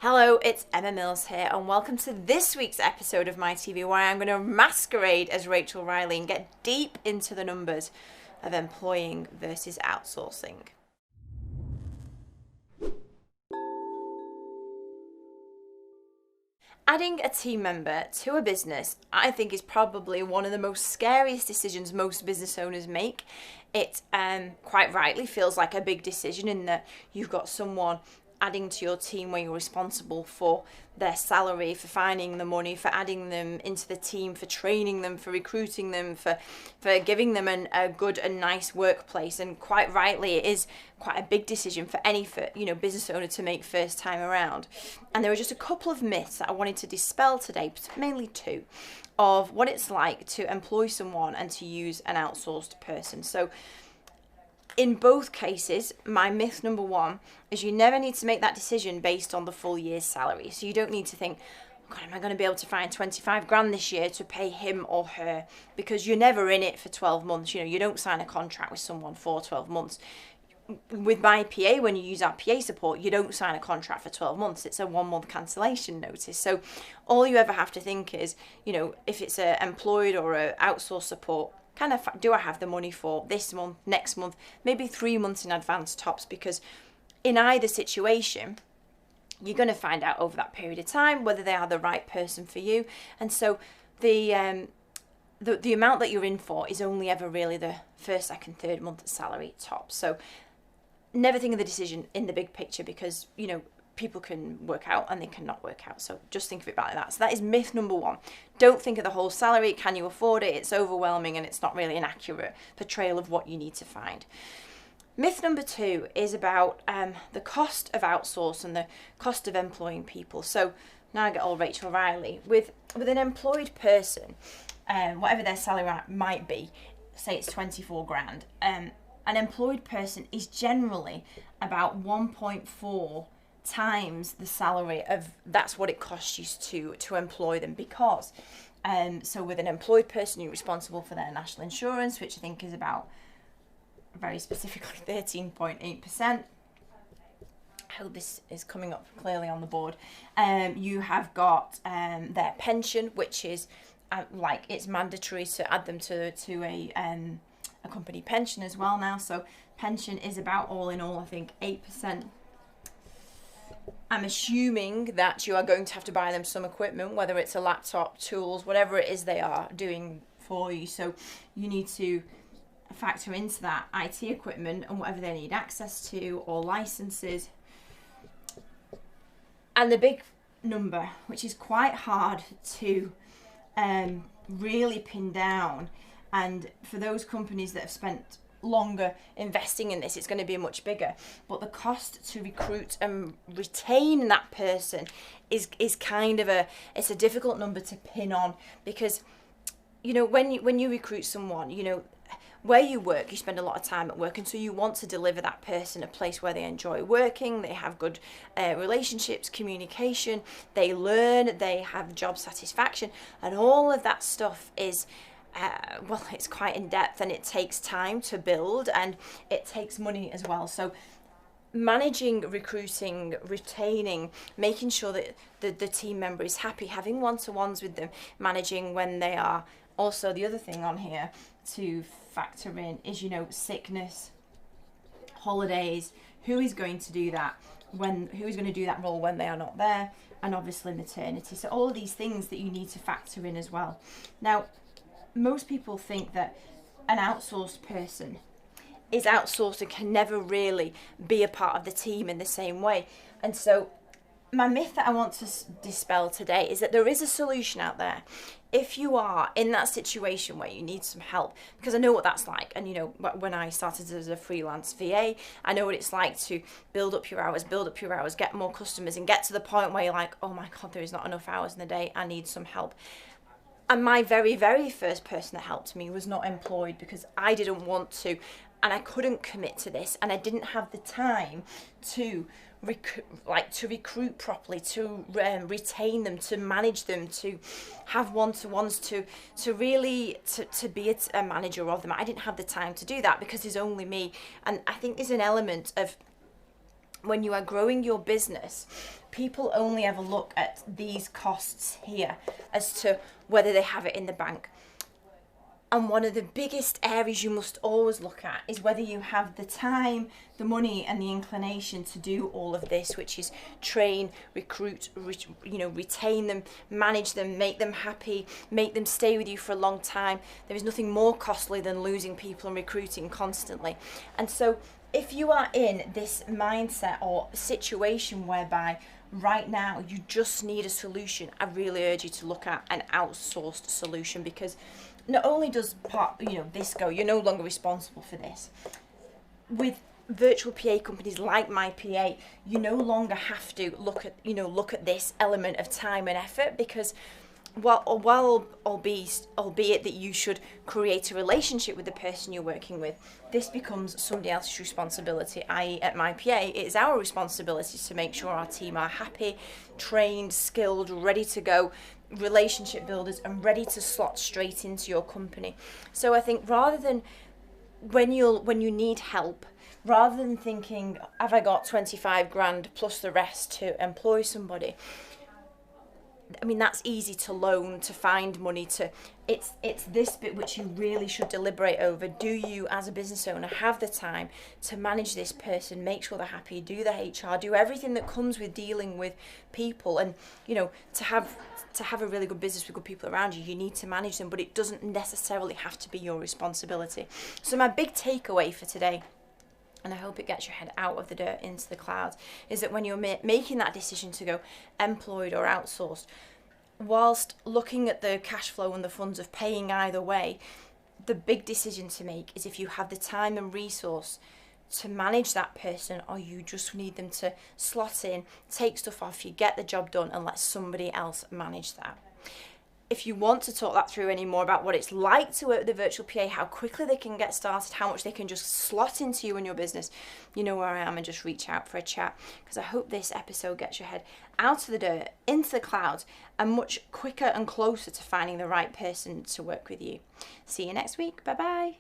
Hello, it's Emma Mills here, and welcome to this week's episode of My TV, where I'm going to masquerade as Rachel Riley and get deep into the numbers of employing versus outsourcing. Adding a team member to a business, I think, is probably one of the most scariest decisions most business owners make. It quite rightly feels like a big decision in that you've got someone adding to your team where you're responsible for their salary, for finding the money, for adding them into the team, for training them, for recruiting them, for giving them a good and nice workplace. And quite rightly, it is quite a big decision for any business owner to make first time around. And there are just a couple of myths that I wanted to dispel today, mainly two, of what it's like to employ someone and to use an outsourced person. So in both cases, my myth number one is you never need to make that decision based on the full year's salary. So you don't need to think, God, am I going to be able to find 25 grand this year to pay him or her? Because you're never in it for 12 months. You don't sign a contract with someone for 12 months. With my PA, when you use our PA support, you don't sign a contract for 12 months. It's a 1 month cancellation notice. So all you ever have to think is, if it's a employed or a outsourced support, do I have the money for this month, next month, maybe 3 months in advance tops? Because in either situation, you're going to find out over that period of time whether they are the right person for you. And so the amount that you're in for is only ever really the first, second, third month salary tops. So never think of the decision in the big picture, because people can work out and they cannot work out. So just think of it like that. So that is myth number one. Don't think of the whole salary. Can you afford it? It's overwhelming and it's not really an accurate portrayal of what you need to find. Myth number two is about the cost of outsource and the cost of employing people. So now I get all Rachel Riley. With an employed person, whatever their salary might be, say it's 24 grand, an employed person is generally about 1.4 times the salary of that's what it costs you to employ them. Because so with an employed person, you're responsible for their national insurance, which I think is about, very specifically, 13.8%. I hope this is coming up clearly on the board. You have got their pension, which is it's mandatory to add them to a company pension as well now. So pension is about, all in all, I think 8%. I'm assuming that you are going to have to buy them some equipment, whether it's a laptop, tools, whatever it is they are doing for you. So you need to factor into that IT equipment and whatever they need access to, or licenses. And the big number, which is quite hard to really pin down, and for those companies that have spent longer investing in this, it's going to be much bigger, but the cost to recruit and retain that person is kind of it's a difficult number to pin on. Because when you recruit someone, where you work, you spend a lot of time at work, and so you want to deliver that person a place where they enjoy working, they have good relationships, communication, they learn, they have job satisfaction, and all of that stuff is it's quite in depth, and it takes time to build, and it takes money as well. So managing, recruiting, retaining, making sure that the team member is happy, having one-to-ones with them, managing when they are. Also, the other thing on here to factor in is, sickness, holidays, who is going to do that who is going to do that role when they are not there, and obviously maternity. So all of these things that you need to factor in as well. Now, most people think that an outsourced person is outsourced and can never really be a part of the team in the same way. And so my myth that I want to dispel today is that there is a solution out there if you are in that situation where you need some help. Because I know what that's like. And when I started as a freelance VA, I know what it's like to build up your hours, get more customers, and get to the point where you're like, oh my God, there is not enough hours in the day, I need some help. And my very, very first person that helped me was not employed, because I didn't want to, and I couldn't commit to this, and I didn't have the time to recruit properly, to retain them, to manage them, to have one-to-ones, to really to be a manager of them. I didn't have the time to do that because there's only me. And I think there's an element of when you are growing your business, people only ever look at these costs here as to whether they have it in the bank. And one of the biggest areas you must always look at is whether you have the time, the money, and the inclination to do all of this, which is train, recruit, retain them, manage them, make them happy, make them stay with you for a long time. There is nothing more costly than losing people and recruiting constantly. And so if you are in this mindset or situation whereby right now you just need a solution, I really urge you to look at an outsourced solution, because not only does this go, you're no longer responsible for this. With virtual PA companies like My PA, you no longer have to look at this element of time and effort, because albeit that you should create a relationship with the person you're working with, this becomes somebody else's responsibility, i.e. at My PA, it is our responsibility to make sure our team are happy, trained, skilled, ready to go, relationship builders, and ready to slot straight into your company. So I think rather than when you need help, rather than thinking, have I got 25 grand plus the rest to employ somebody? I mean, that's easy to loan, to find money, it's this bit which you really should deliberate over. Do you, as a business owner, have the time to manage this person, make sure they're happy, do the HR, do everything that comes with dealing with people? And, to have a really good business with good people around you, you need to manage them, but it doesn't necessarily have to be your responsibility. So my big takeaway for today, and I hope it gets your head out of the dirt into the clouds, is that when you're making that decision to go employed or outsourced, whilst looking at the cash flow and the funds of paying either way, the big decision to make is if you have the time and resource to manage that person, or you just need them to slot in, take stuff off you, get the job done, and let somebody else manage that. If you want to talk that through any more about what it's like to work with a virtual PA, how quickly they can get started, how much they can just slot into you and your business, you know where I am, and just reach out for a chat, because I hope this episode gets your head out of the dirt, into the clouds, and much quicker and closer to finding the right person to work with you. See you next week. Bye-bye.